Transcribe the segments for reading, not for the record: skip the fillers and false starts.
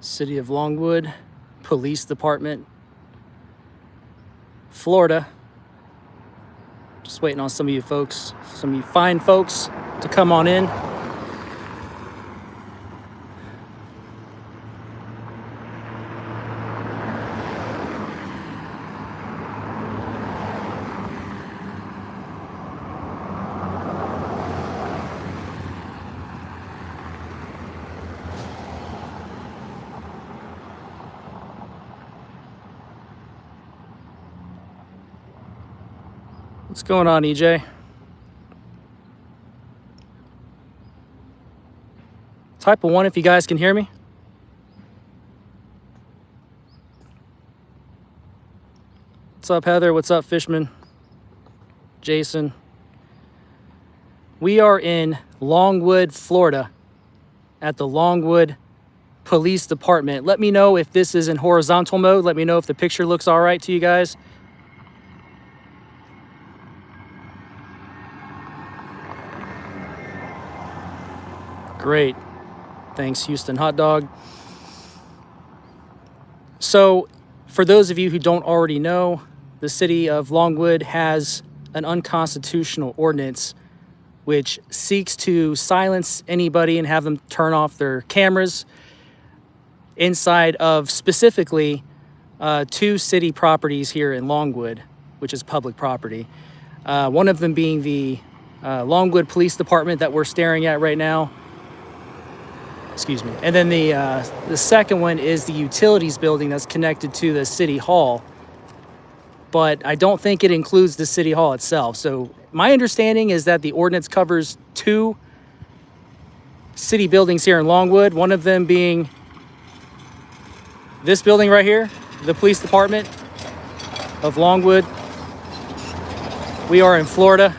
City of Longwood, Police Department, Florida. Just waiting on some of you folks, some of you fine folks to come on in. What's going on, EJ? Type of 1 if you guys can hear me. What's up, Heather? What's up, Fishman? Jason? We are in Longwood, Florida, at the Longwood Police Department. Let me know if this is in horizontal mode. Let me know if the picture looks all right to you guys. Great. Thanks, Houston Hot Dog. So, for those of you who don't already know, the city of Longwood has an unconstitutional ordinance which seeks to silence anybody and have them turn off their cameras inside of specifically 2 city properties here in Longwood, which is public property. One of them being the Longwood Police Department that we're staring at right now. Excuse me. And then the second one is the utilities building that's connected to the city hall. But I don't think it includes the city hall itself. So my understanding is that the ordinance covers 2 city buildings here in Longwood, one of them being this building right here, the police department of Longwood. We are in Florida.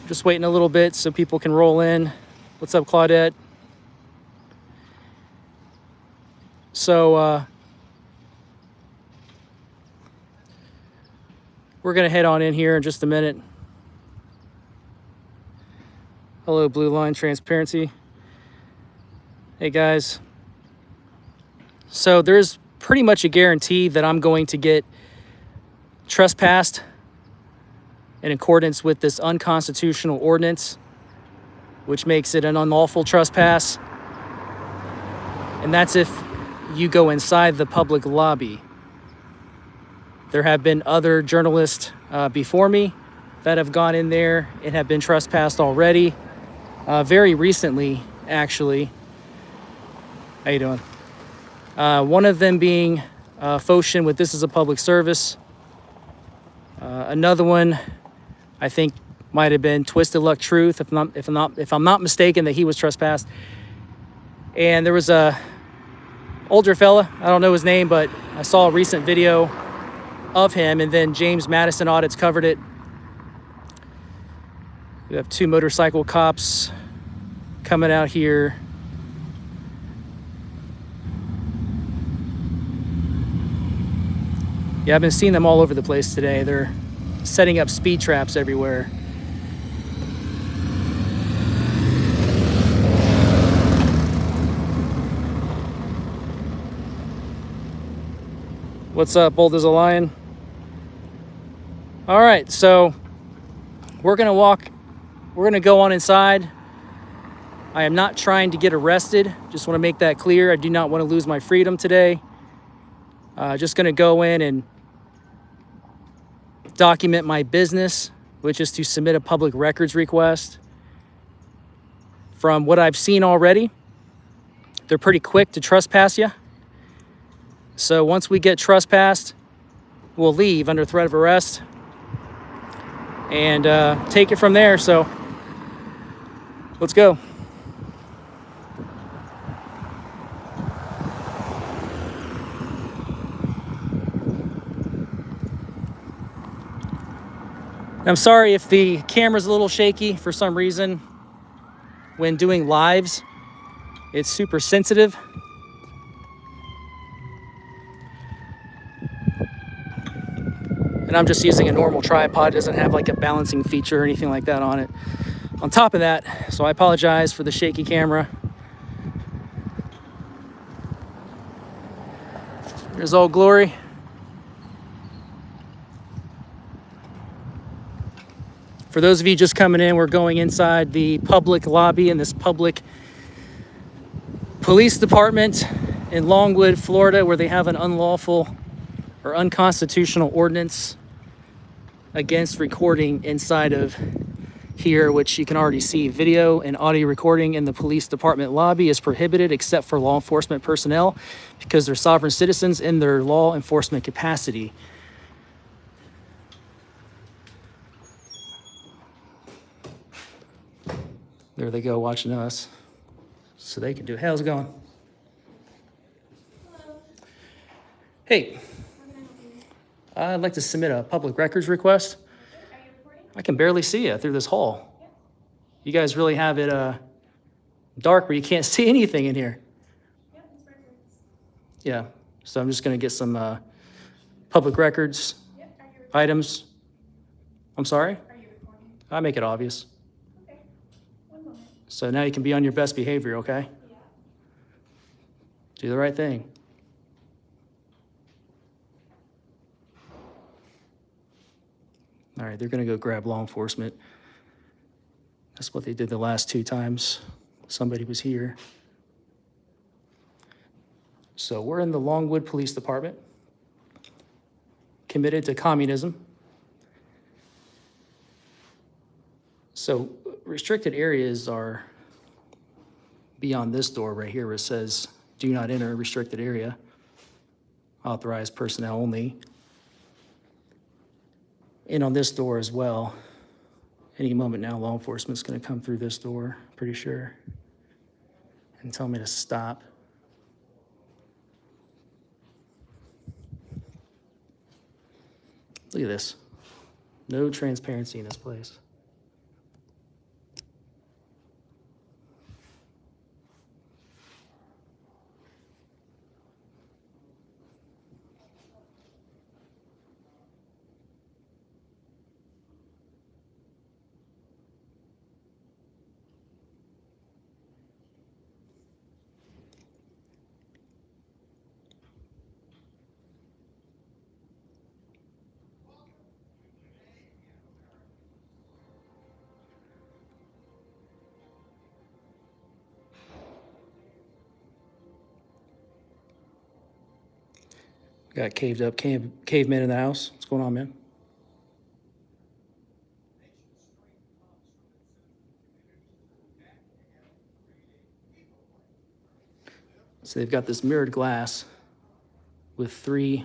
Just waiting a little bit so people can roll in. What's up, Claudette? So, we're going to head on in here in just a minute. Hello, Blue Line Transparency. Hey, guys. So, there's pretty much a guarantee that I'm going to get trespassed in accordance with this unconstitutional ordinance, which makes it an unlawful trespass. And that's if you go inside the public lobby. There have been other journalists before me that have gone in there and have been trespassed already. Very recently, actually. How you doing? One of them being Foshin with This Is a Public Service. Another one, I think, might have been Twisted Luck Truth, if I'm not mistaken, that he was trespassed. And there was a older fella, I don't know his name, but I saw a recent video of him, and then James Madison Audits covered it. We have 2 motorcycle cops coming out here. Yeah, I've been seeing them all over the place today. They're setting up speed traps everywhere. What's up, bold as a lion? All right, so we're gonna go on inside. I am not trying to get arrested. Just want to make that clear. I do not want to lose my freedom today. Just gonna go in and document my business, which is to submit a public records request. From what I've seen already, they're pretty quick to trespass you. So once we get trespassed, we'll leave under threat of arrest and take it from there. So let's go. I'm sorry if the camera's a little shaky for some reason. When doing lives, it's super sensitive. And I'm just using a normal tripod. It doesn't have like a balancing feature or anything like that on it. On top of that, so I apologize for the shaky camera. There's Old Glory. For those of you just coming in, we're going inside the public lobby in this public police department in Longwood, Florida, where they have an unlawful or unconstitutional ordinance against recording inside of here, which you can already see. Video and audio recording in the police department lobby is prohibited except for law enforcement personnel because they're sovereign citizens in their law enforcement capacity. There they go watching us so they can do it. Hey, how's it going? Hello. Hey, How can I help you? I'd like to submit a public records request. Are you recording? I can barely see you through this hall. Yep. You guys really have it dark where you can't see anything in here. Yep, it's records. Yeah, so I'm just gonna get some public records Yep, are you recording? items. I'm sorry? Are you recording? I make it obvious. Okay. One moment. So now you can be on your best behavior, okay? Yeah. Do the right thing. All right, they're gonna go grab law enforcement. That's what they did the last 2 times somebody was here. So we're in the Longwood Police Department, committed to communism. So restricted areas are beyond this door right here where it says, do not enter restricted area, authorized personnel only. And on this door as well. Any moment now, law enforcement's gonna come through this door, pretty sure, and tell me to stop. Look at this. No transparency in this place. Got caved up cavemen in the house. What's going on, man? So they've got this mirrored glass with 3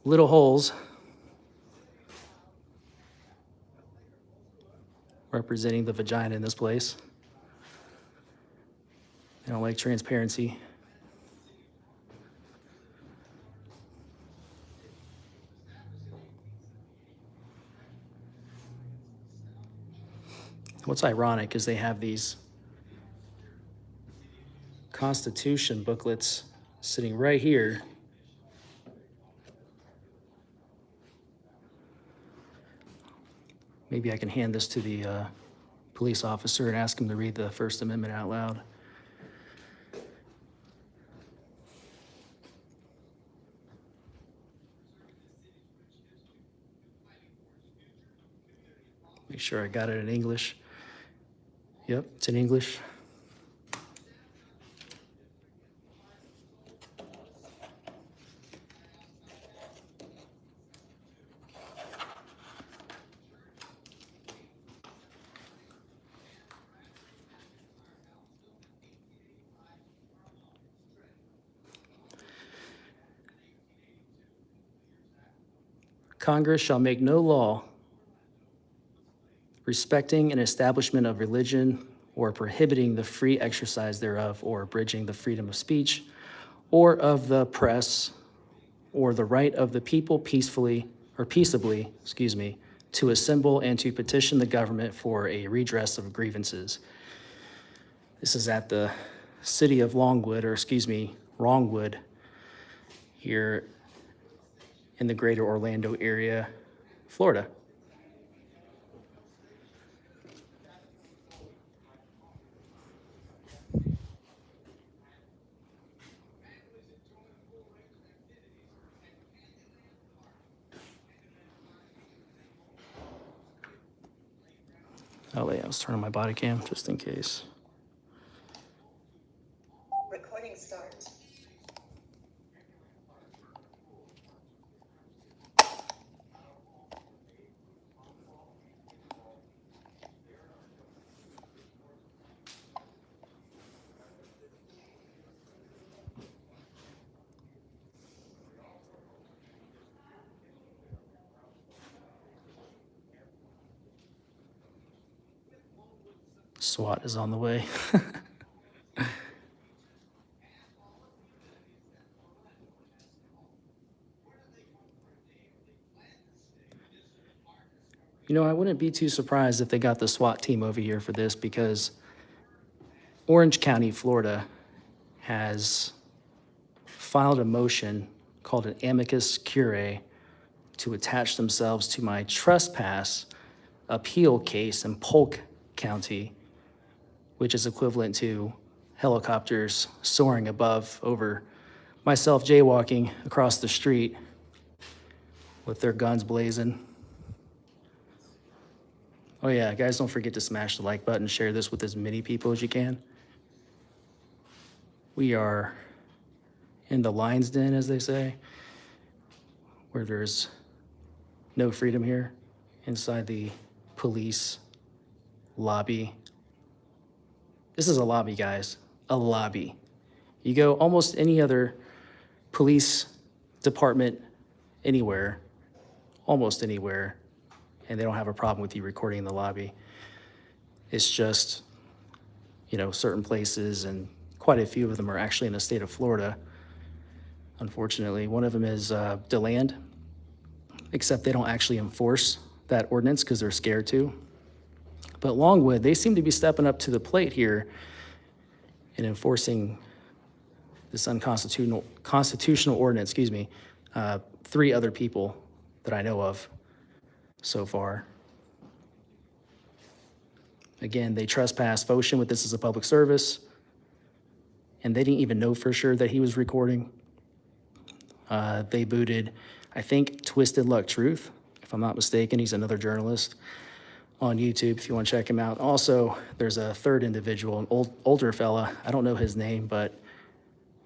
little holes representing the vagina in this place. They don't like transparency. What's ironic is they have these Constitution booklets sitting right here. Maybe I can hand this to the police officer and ask him to read the First Amendment out loud. Make sure I got it in English. Yep, it's in English. Congress shall make no law respecting an establishment of religion or prohibiting the free exercise thereof or abridging the freedom of speech or of the press or the right of the people peacefully or peaceably, to assemble and to petition the government for a redress of grievances. This is at the city of Longwood, Longwood, here in the greater Orlando area, Florida. I was turning my body cam just in case. Recording start. SWAT is on the way. You know, I wouldn't be too surprised if they got the SWAT team over here for this, because Orange County, Florida has filed a motion called an amicus curiae to attach themselves to my trespass appeal case in Polk County, which is equivalent to helicopters soaring above over myself jaywalking across the street with their guns blazing. Oh yeah, guys, don't forget to smash the like button, share this with as many people as you can. We are in the lion's den, as they say, where there's no freedom here, inside the police lobby. This is a lobby, guys, a lobby. You go almost any other police department anywhere, almost anywhere, and they don't have a problem with you recording in the lobby. It's just, you know, certain places, and quite a few of them are actually in the state of Florida, unfortunately. One of them is DeLand, except they don't actually enforce that ordinance because they're scared to. But Longwood, they seem to be stepping up to the plate here in enforcing this constitutional ordinance, 3 other people that I know of so far. Again, they trespassed Foshin with this as a public service, and they didn't even know for sure that he was recording. They booted, I think, Twisted Luck Truth, if I'm not mistaken. He's another journalist on YouTube if you want to check him out. Also, there's a third individual, an older fella. I don't know his name, but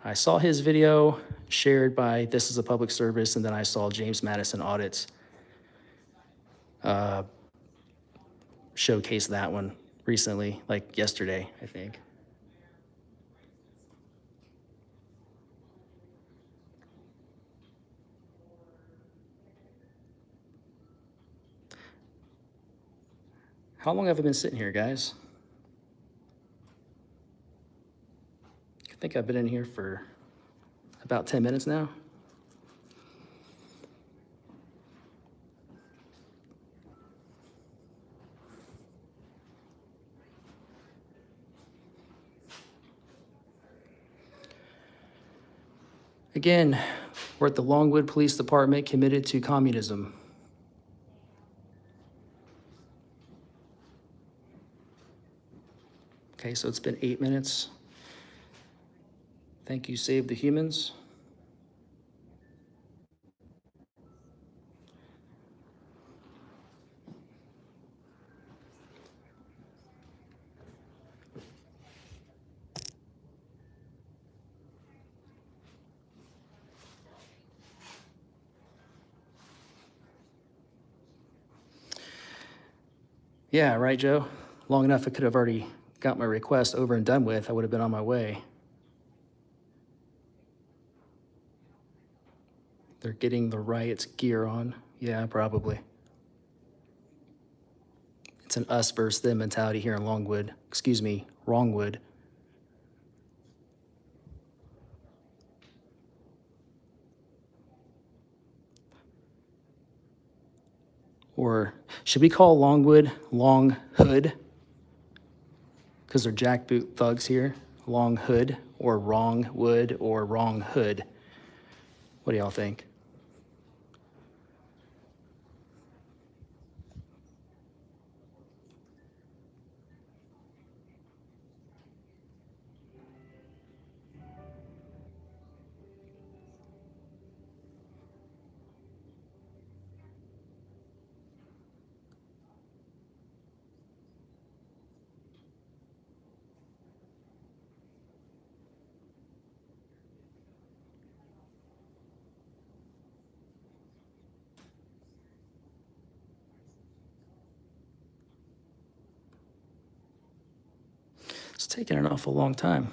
I saw his video shared by This Is a Public Service, and then I saw James Madison Audits showcase that one recently, like yesterday, I think. How long have I been sitting here, guys? I think I've been in here for about 10 minutes now. Again, we're at the Longwood Police Department, committed to communism. Okay, so it's been 8 minutes. Thank you, Save the Humans. Yeah, right, Joe? Long enough I could have already got my request over and done with. I would have been on my way. They're getting the riot's gear on. Yeah, probably. It's an us versus them mentality here in Longwood. Excuse me, Wrongwood. Or should we call Longwood Long Hood? Because they're jackboot thugs here. Long Hood, or Wrong Wood, or Wrong Hood. What do y'all think? It's taking an awful long time.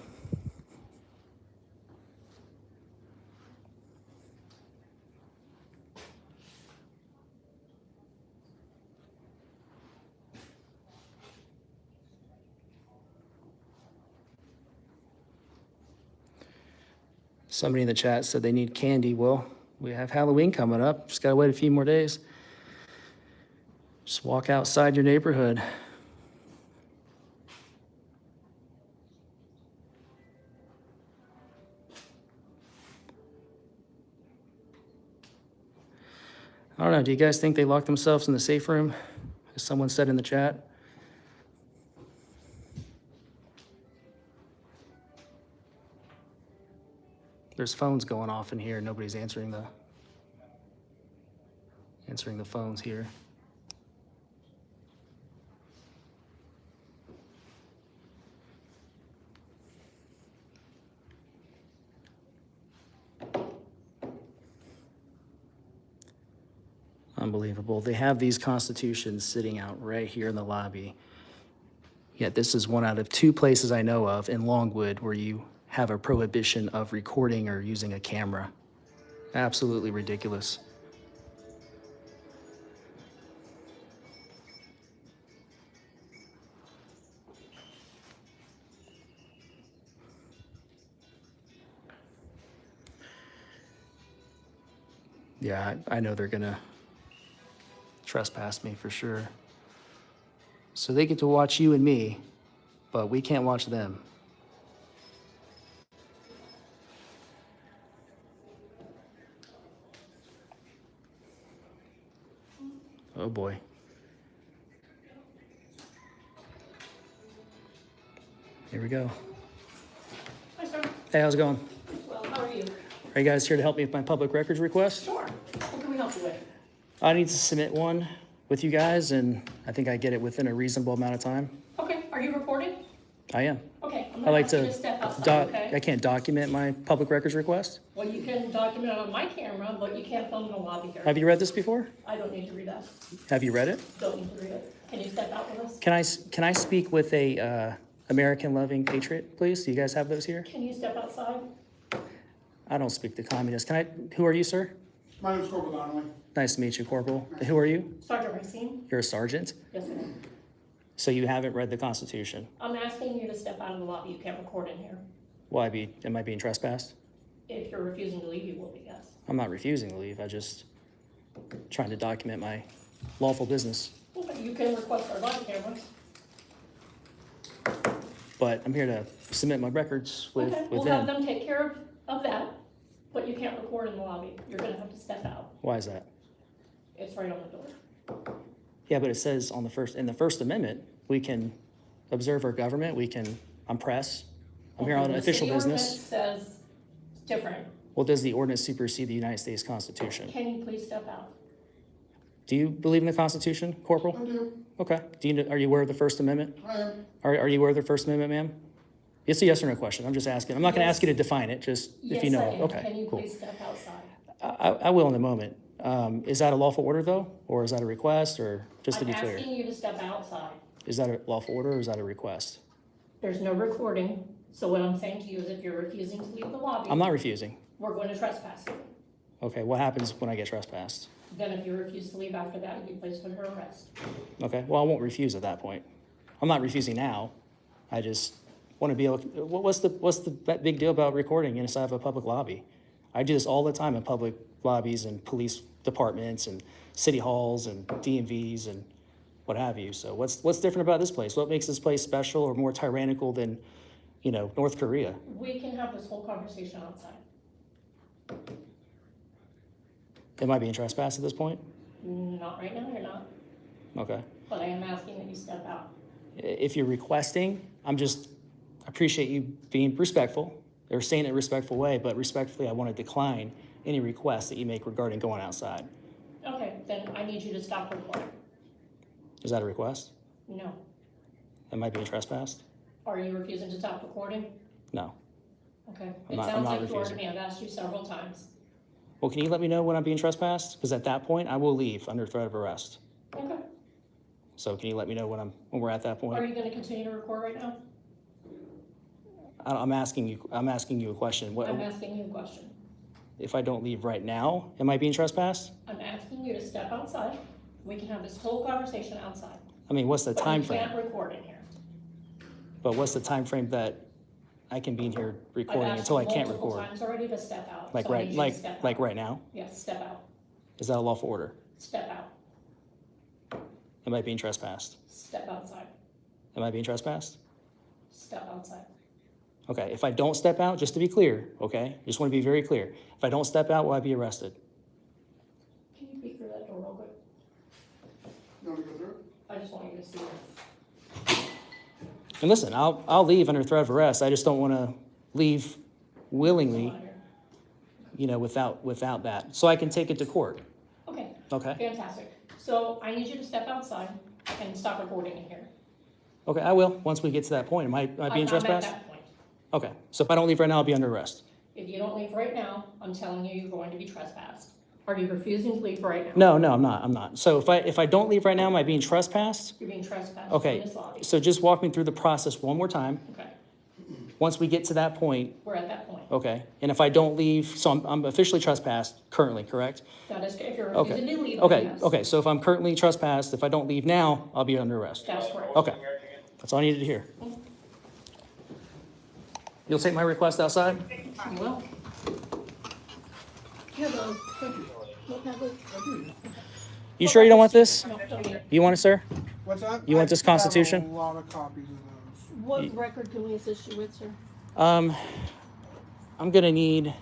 Somebody in the chat said they need candy. Well, we have Halloween coming up. Just gotta wait a few more days. Just walk outside your neighborhood. I don't know, do you guys think they locked themselves in the safe room? As someone said in the chat. There's phones going off in here. Nobody's answering the phones here. Unbelievable. They have these constitutions sitting out right here in the lobby. Yet this is one out of 2 places I know of in Longwood where you have a prohibition of recording or using a camera. Absolutely ridiculous. Yeah, I know they're gonna trespass me for sure. So they get to watch you and me, but we can't watch them. Oh boy. Here we go. Hi, sir. Hey, how's it going? Well, how are you? Are you guys here to help me with my public records request? Sure. What can we help you with? I need to submit one with you guys, and I think I get it within a reasonable amount of time. Okay, are you recording? I am. Okay, I'm I gonna like ask you to to step outside, okay? I can't document my public records request. Well, you can document it on my camera, but you can't film in the lobby here. Have you read this before? I don't need to read that. Have you read it? Don't need to read it. Can you step out with us? Can I speak with a American loving patriot, please? Do you guys have those here? Can you step outside? I don't speak to communists. Who are you, sir? My name's Corporal Donnelly. Nice to meet you, Corporal. Who are you? Sergeant Racine? You're a sergeant? Yes, I am. So you haven't read the Constitution? I'm asking you to step out of the lobby. You can't record in here. Am I being trespassed? If you're refusing to leave, you will be, yes. I'm not refusing to leave. I just trying to document my lawful business. Okay, you can request our body cameras. But I'm here to submit my records with Okay, we'll have them. them take care of that, but you can't record in the lobby. You're gonna have to step out. Why is that? It's right on the door. Yeah, but it says in the First Amendment, we can observe our government, I'm press, I'm here on The official city business. ordinance says it's different. Well, does the ordinance supersede the United States Constitution? Can you please step out? Do you believe in the Constitution, Corporal? I do. Okay. Are you aware of the First Amendment? I am. Are you aware of the First Amendment, ma'am? It's a yes or no question. I'm just asking. I'm not gonna ask you to define it, just if you know. Yes, I am. Okay, Can you cool. please step outside? I will in a moment. Is that a lawful order though? Or is that a request, or just to I'm be clear? asking you to step outside. Is that a lawful order or is that a request? There's no recording, so what I'm saying to you is if you're refusing to leave the lobby, I'm not refusing. we're going to trespass you. Okay, what happens when I get trespassed? Then if you refuse to leave after that, you'll be placed under arrest. Okay, well, I won't refuse at that point. I'm not refusing now. I just want to be able, what's the big deal about recording inside of a public lobby? I do this all the time in public lobbies and police departments and city halls and DMVs and what have you. So what's different about this place? What makes this place special or more tyrannical than, North Korea? We can have this whole conversation outside. Am I being trespassed at this point? Not right now, you're not, Okay. but I am asking that you step out. If you're requesting, I appreciate you being respectful or saying it in a respectful way, but respectfully, I want to decline any requests that you make regarding going outside. Okay, then I need you to stop recording. Is that a request? No. Am I being trespassed? Are you refusing to stop recording? No. Okay. I'm It not sounds like you are to refusing. me. I've asked you several times. Well, can you let me know when I'm being trespassed? Because at that point, I will leave under threat of arrest. Okay. So can you let me know when we're at that Are point? you gonna continue to record right now? I'm asking you a question. I'm asking you a question. If I don't leave right now, am I being trespassed? I'm asking you to step outside. We can have this whole conversation outside. I mean, what's the time But you frame? can't record in here. But what's the time frame that I can be in here recording I've asked until you I can't multiple record? times already to step out. Like so I right, need you to step out. like right now? Yes, step out. Is that a lawful order? Step out. Am I being trespassed? Step outside. Am I being trespassed? Step outside. Okay, if I don't step out, just to be clear, okay? Just want to be very clear. If I don't step out, will I be arrested? Can you peek through that door real quick? You want to go through? I just want you to see it. And listen, I'll leave under threat of arrest. I just don't want to leave willingly, Come on here. you know, without that. So I can take it to court. Okay, Okay? fantastic. So I need you to step outside and stop recording in here. Okay, I will, once we get to that point. Am I being I'm trespassed? at that point. Okay, so if I don't leave right now, I'll be under arrest. If you don't leave right now, I'm telling you, you're going to be trespassed. Are you refusing to leave right now? No, I'm not. So if I don't leave right now, am I being trespassed? You're being trespassed Okay, in this lobby. so just walk me through the process one more time. Okay, Once we get to that point, we're at that point. okay, and if I don't leave, so I'm officially trespassed currently, correct? That is, if you're Okay. refusing to leave, Okay, yes. okay, so if I'm currently trespassed, if I don't leave now, I'll be under arrest. That's correct. Okay, that's all I needed to hear. You'll take my request outside? You will. You sure you don't want this? No, don't need it. You want it, sir? What's that? You want this I have Constitution? a lot of copies of those. What record can we assist you with, sir? I'm gonna need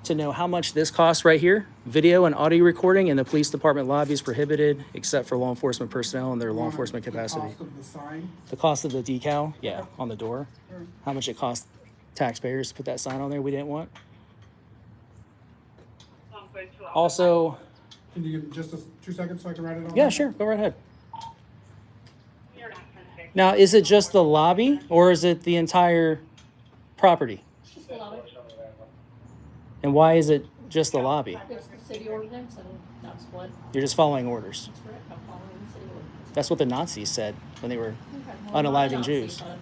to know how much this costs right here. Video and audio recording in the police department lobby is prohibited except for law enforcement personnel in their law enforcement capacity. The cost of the sign. The cost of the decal, yeah, on the door. Sure. How much it cost taxpayers to put that sign on there we didn't want. Also, Can you give me just 2 seconds so I can write it on? yeah, sure, go right ahead. Now, is it just the lobby or is it the entire property? Just allow it. And why is it just the lobby? It's the city ordinance, and that's what, You're just following orders. that's correct, I'm following the city ordinance. That's what the Nazis said when they were, Okay, well, Unaliving not Nazi, Jews. but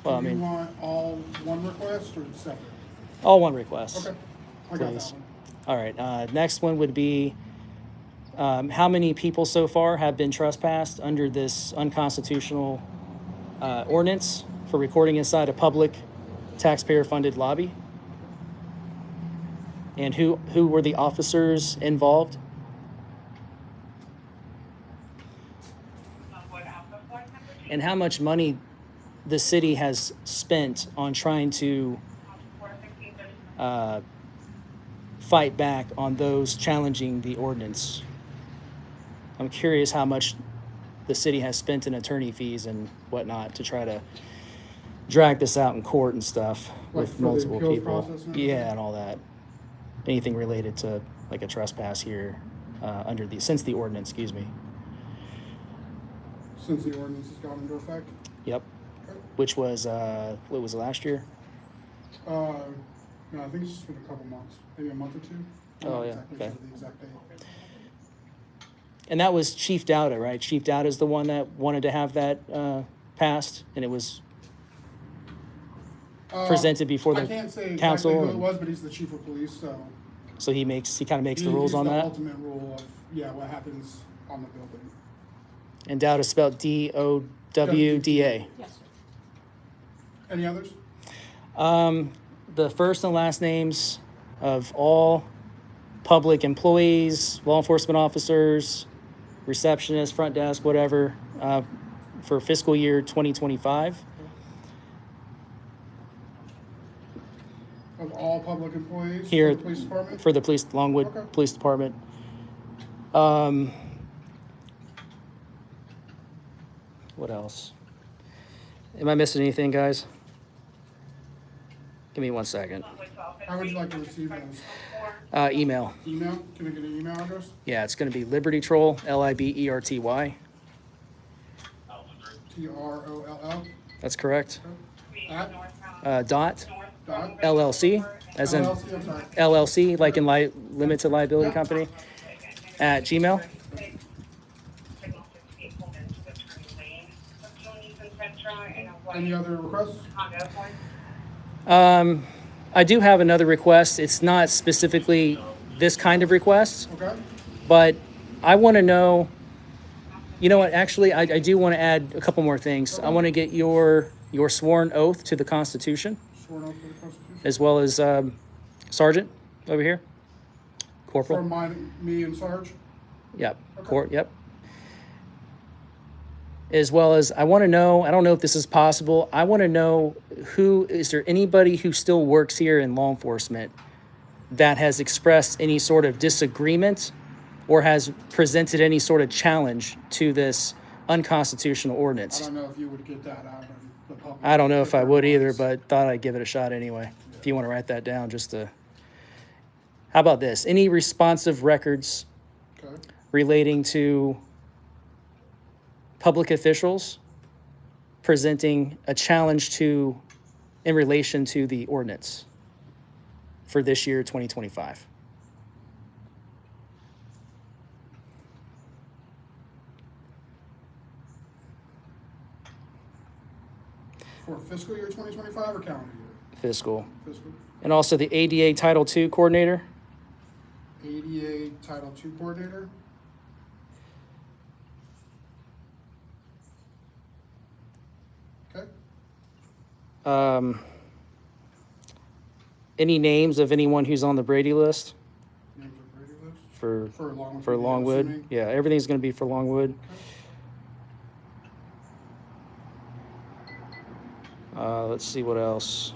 well, I Do you mean, want all one request or separate? all one request. Okay, I got Please. that one. All right, next one would be, how many people so far have been trespassed under this unconstitutional ordinance for recording inside a public taxpayer-funded lobby? And who were the officers involved? And how much money the city has spent on trying to fight back on those challenging the ordinance? I'm curious how much the city has spent in attorney fees and whatnot to try to drag this out in court and stuff Like with for the multiple appeals people. process and everything? Yeah, and all that. Anything related to like a trespass here since the ordinance, excuse me. Since the ordinance has gone into effect? Yep. Which was what was it, last year? No, I think it's just been a couple months, maybe a month or two. I'm Oh, not yeah, exactly okay. sure the exact date. And that was Chief Dowda, right? Chief Dowda is the one that wanted to have that passed, and it was presented before I the can't say council. exactly who it and- was, but he's the chief of police, so. So he kind of makes the he- rules he's on the that. ultimate rule of, yeah, what happens on the building. And Dowda is spelled D-O-W-D-A. yes, sir. Any others? The first and last names of all public employees, law enforcement officers, receptionists, front desk, whatever, for fiscal year 2025. Of all public employees? Here- For the police department? For the Longwood Okay. Police Department. What else? Am I missing anything, guys? Give me 1 second. How would you like to receive those? Email. Email? Can I get an email address? Yeah, it's going to be Liberty Troll, Liberty. TROLL That's correct. at Dot dot LLC, as in LLC, I'm sorry. LLC, like in limited liability company, at Gmail. Any other requests? I do have another request. It's not specifically this kind of request, Okay? but I want to know, you know what, actually, I do want to add a couple more things. I want to get your sworn oath to the Constitution, Sworn oath to the Constitution. as well as Sergeant over here. Corporal. From me and Sarge. Yep. Okay. Yep. As well as, I want to know, I don't know if this is possible, I want to know is there anybody who still works here in law enforcement that has expressed any sort of disagreement or has presented any sort of challenge to this unconstitutional I ordinance? don't know if you would get that out in the public. I don't know if I would either, but thought I'd give it a shot anyway. If you want to write that down, just to. How about this? Any responsive records Okay. relating to public officials presenting a challenge in relation to the ordinance for this year, 2025? For fiscal year 2025 or calendar year? Fiscal. Fiscal. And also the ADA Title II coordinator. ADA Title II coordinator. Okay. Any names of anyone who's on the Brady list Names of Brady list. for For Longwood. for I'm Longwood? assuming. Yeah, everything's going to be for Longwood. Let's see what else.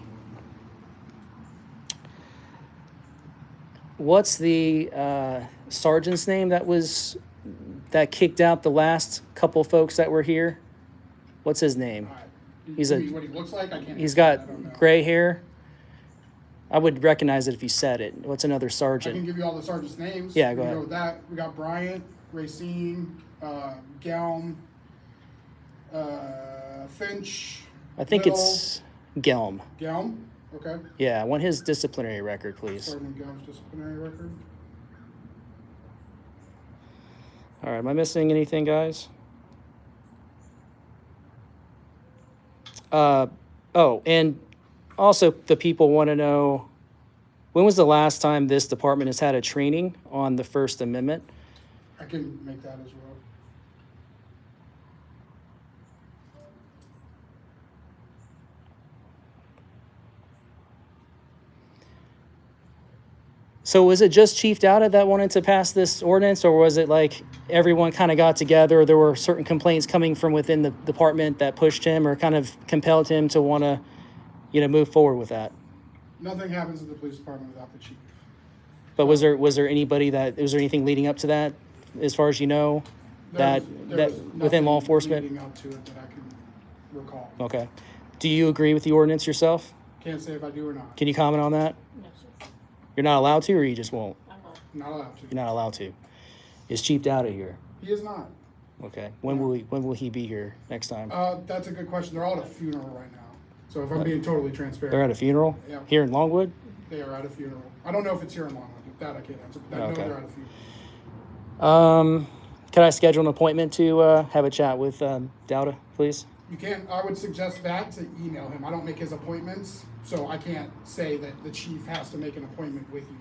What's the sergeant's name that kicked out the last couple folks that were here? What's his name? All right. He's You a- mean what he looks like? I can't. He's answer that. I got don't know. gray hair. I would recognize it if you said it. What's another I can sergeant? give you all the sergeants' names. Yeah, We go can ahead. with that. We got Bryant, Racine, Gelm, Finch. I think Little. it's Gelm. Gelm. Okay. Yeah, I want his disciplinary record, please. Sergeant Gelm's disciplinary record. All right, am I missing anything, guys? Oh, and also the people want to know, when was the last time this department has had a training on the First Amendment? I can make that as well. So was it just Chief Dowda that wanted to pass this ordinance, or was it like everyone kind of got together, or there were certain complaints coming from within the department that pushed him or kind of compelled him to want to, move forward with that? Nothing happens in the police department without the chief. But was there anything leading up to that, as far as you know, There that was within nothing law enforcement? leading up to it that I can recall. Okay. Do you agree with the ordinance yourself? Can't say if I do or not. Can you comment on that? No, sir. You're not allowed to, or you just won't? I'm not. Not allowed to. You're not allowed to. Is Chief Dowda here? He is not. Okay. When will he be here next time? That's a good question. They're all at a funeral right now. So if I'm being totally transparent. They're at a funeral? Yeah. Here in Longwood? They are at a funeral. I don't know if it's here in Longwood. That I can't answer. But I know Okay. they're at a funeral. Can I schedule an appointment to have a chat with Dowda, please? You can. I would suggest that to email him. I don't make his appointments, so I can't say that the chief has to make an appointment with you.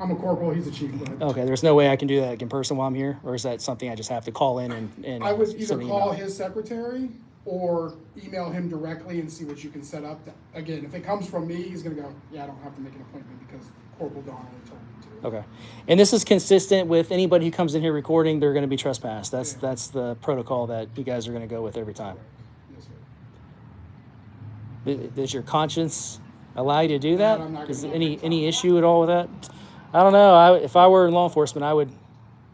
I'm a corporal. He's a chief. But Okay, there's no way I can do that like in person while I'm here, or is that something I just have to call in and I would either send an call email? his secretary or email him directly and see what you can set up. Again, if it comes from me, he's gonna go, yeah, I don't have to make an appointment because Corporal Donnelly told me to. Okay, and this is consistent with anybody who comes in here recording. They're going to be trespassed. That's the protocol that you guys are going to go with every time. Yes, sir. Does your conscience allow you to do that? I'm not Is gonna- any issue at all with that? I don't know. If I were in law enforcement,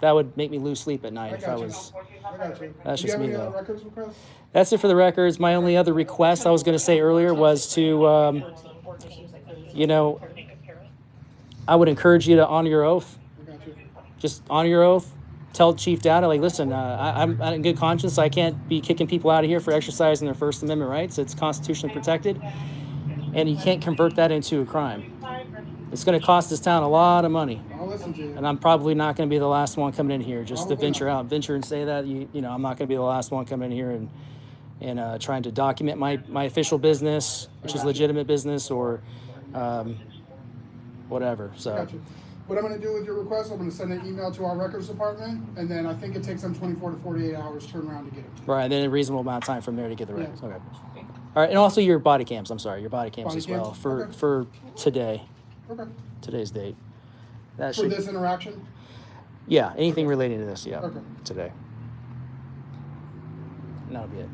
that would make me lose sleep at night I if I got you. was. I got you. That's Do just you have me, any other though. records requests? That's it for the records. My only other request I was going to say earlier was to, I would encourage you to honor your oath. I got you. Just honor your oath. Tell Chief Dowda, like, listen, I'm in good conscience. I can't be kicking people out of here for exercising their First Amendment rights. It's constitutionally protected. And you can't convert that into a crime. It's going to cost this town a lot of money. I'll listen to you. And I'm probably not going to be the last one coming in here just to Probably venture and say that. I'm not going to be the last one coming in here and trying to document my official business, which is legitimate business, or whatever. So. Gotcha. What I'm going to do with your request, I'm going to send an email to our records department, and then I think it takes them 24 to 48 hours to turn around to get it. Right, and then a reasonable amount of time from there to get the records. Yeah. Okay. All right, and also your body cams. I'm sorry, your body cams Body as well cams? for Okay. for today, Okay. today's date. That For should, this interaction? yeah, anything relating to this, yeah, Okay. today. And that'll be it.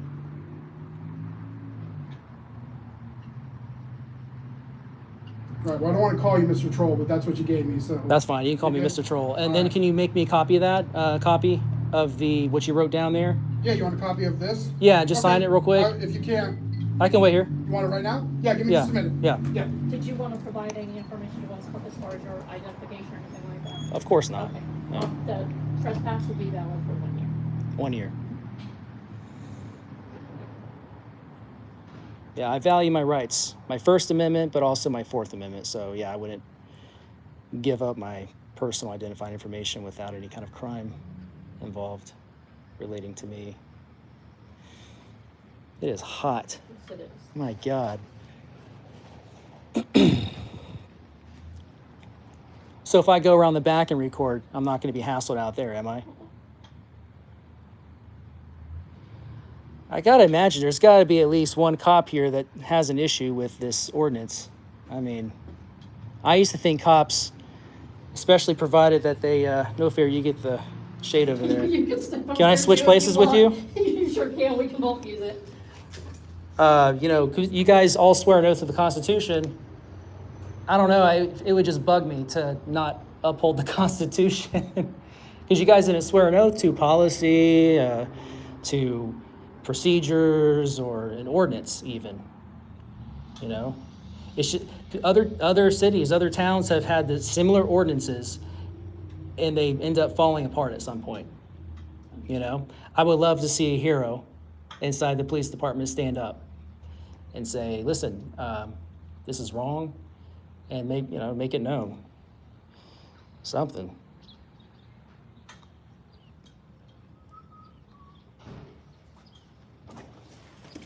All right, well, I don't want to call you Mr. Troll, but that's what you gave me, so. That's fine. You can call me Okay. Mr. Troll. And All then right. can you make me a copy of that? Copy of the what you wrote down there? Yeah, you want a copy of this? Yeah, just sign it real quick. If you can't, I can wait here. you want it right now? Yeah, give me Yeah. just a minute. Yeah. Yeah. Did you want to provide any information to us as far as your identification or anything like that? Of course not. Okay. No. The trespass will be valid for 1 year. 1 year. Yeah, I value my rights, my First Amendment, but also my Fourth Amendment. So yeah, I wouldn't give up my personal identifying information without any kind of crime involved relating to me. It is hot. Yes, it is. My God. So if I go around the back and record, I'm not going to be hassled out there, am I? I got to imagine there's got to be at least one cop here that has an issue with this ordinance. I mean, I used to think cops, especially provided that they, no fear, you get the shade over there. You can step over Can I there switch too if places with you? want. You sure can. We can both use it. You know, 'cause you guys all swear an oath to the Constitution. I don't know. It would just bug me to not uphold the Constitution. Because you guys didn't swear an oath to policy, to procedures, or an ordinance even. You know? It should, other cities, other towns have had the similar ordinances, and they end up falling apart at some point. You know? I would love to see a hero inside the police department stand up and say, listen, this is wrong, and make it known. Something.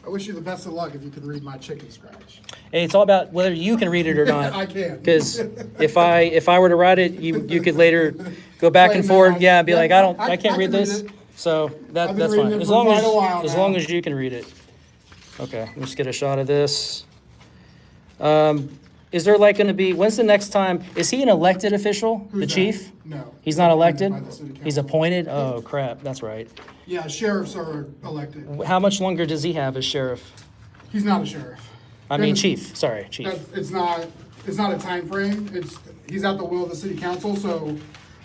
I wish you the best of luck if you could read my chicken scratch. And it's all about whether you can read it or not. I can. Because if I were to write it, you could later go back and Blame me. forth. Yeah, be like, I can't can read read this. it. So I've that's been fine. reading it for quite a while as now. long as you can read it. Okay, let's get a shot of this. Is there like going to be? When's the next time? Is he an elected official? Who's the that? chief? No. He's not appointed elected. by the city He's council. appointed. Oh crap, that's right. Yeah, sheriffs are elected. How much longer does he have as sheriff? He's not a sheriff. I mean, Then- chief. Sorry, chief. It's not a time frame. He's at the will of the city council, so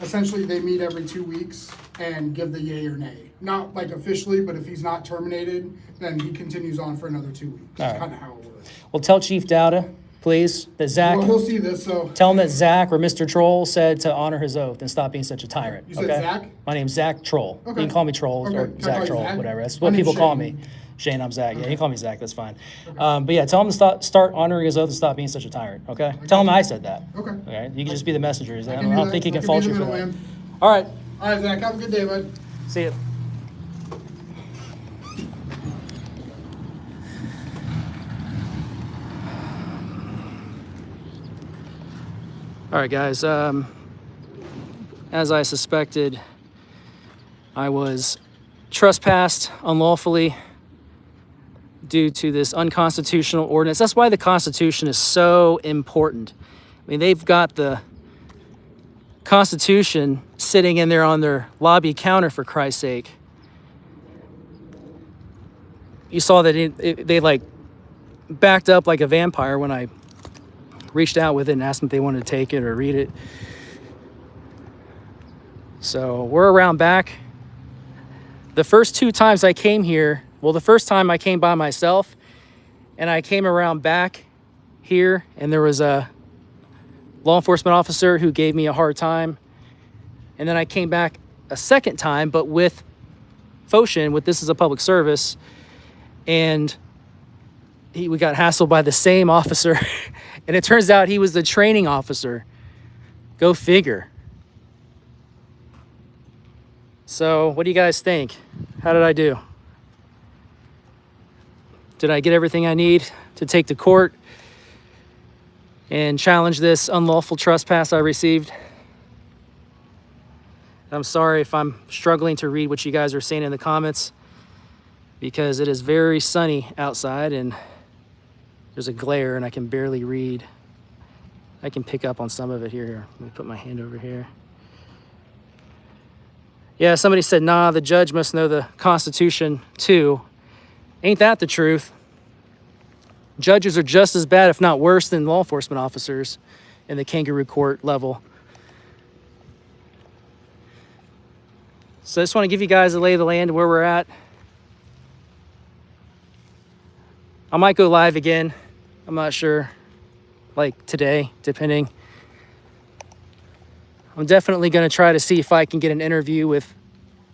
essentially they meet every 2 weeks and give the yay or nay. Not like officially, but if he's not terminated, then he continues on for another 2 weeks. All That's right. kind of how it works. Well, tell Chief Dowda, please, that Zach. Well, he'll see this, so Tell him that Zach or Mr. Troll said to honor his oath and stop being such a tyrant. You said okay? Zach? My name's Zach Troll. Okay. You can call me Troll Okay. or Can I call Zach you Troll, Zach? whatever. That's My what name's people call Shane. me. Shane, I'm Zach. Yeah, you can call me Zach. That's fine. But yeah, tell him to start honoring his oath and stop being such a tyrant. Okay? Tell him I said that. Okay. Okay? You can just be the messenger. I can don't, do that. think he I can can fault be you the for that. middleman. All right. All right, Zach, have a good day, bud. See you. All right, guys. As I suspected, I was trespassed unlawfully due to this unconstitutional ordinance. That's why the Constitution is so important. I mean, they've got the Constitution sitting in there on their lobby counter, for Christ's sake. You saw that they like backed up like a vampire when I reached out with it and asked them if they wanted to take it or read it. So we're around back. The first 2 times I came here, well, the first time I came by myself and I came around back here and there was a law enforcement officer who gave me a hard time. And then I came back a second time, but with Foshin, with This Is a Public Service, and we got hassled by the same officer. And it turns out he was the training officer. Go figure. So what do you guys think? How did I do? Did I get everything I need to take to court and challenge this unlawful trespass I received? I'm sorry if I'm struggling to read what you guys are saying in the comments, because it is very sunny outside and there's a glare and I can barely read. I can pick up on some of it here. Let me put my hand over here. Yeah, somebody said, nah, the judge must know the Constitution too. Ain't that the truth? Judges are just as bad, if not worse, than law enforcement officers in the kangaroo court level. So I just want to give you guys a lay of the land where we're at. I might go live again. I'm not sure. Like today, depending. I'm definitely going to try to see if I can get an interview with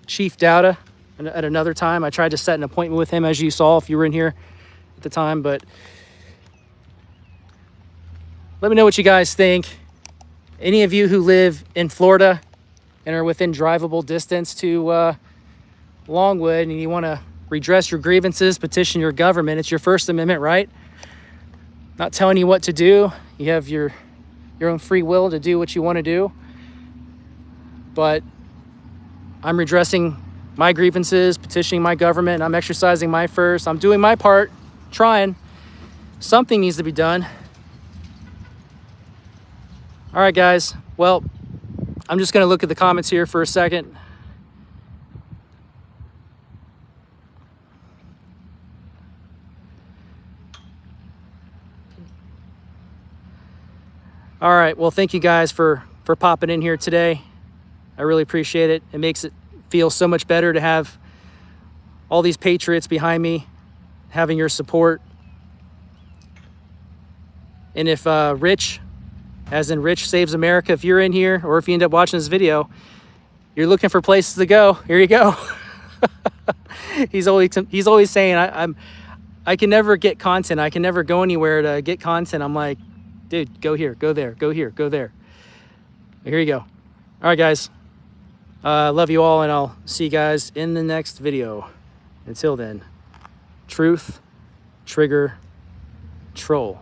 Chief Dowda at another time. I tried to set an appointment with him, as you saw, if you were in here at the time. But let me know what you guys think. Any of you who live in Florida and are within drivable distance to Longwood and you want to redress your grievances, petition your government, it's your First Amendment right. Not telling you what to do. You have your own free will to do what you want to do. But I'm redressing my grievances, petitioning my government. I'm exercising my first. I'm doing my part, trying. Something needs to be done. All right, guys. Well, I'm just going to look at the comments here for a second. All right. Well, thank you guys for popping in here today. I really appreciate it. It makes it feel so much better to have all these patriots behind me, having your support. And if Rich, as in Rich Saves America, if you're in here or if you end up watching this video, you're looking for places to go, here you go. He's always saying, I can never get content. I can never go anywhere to get content. I'm like, dude, go here, go there, go here, go there. Here you go. All right, guys. Love you all, and I'll see you guys in the next video. Until then, truth, trigger, troll.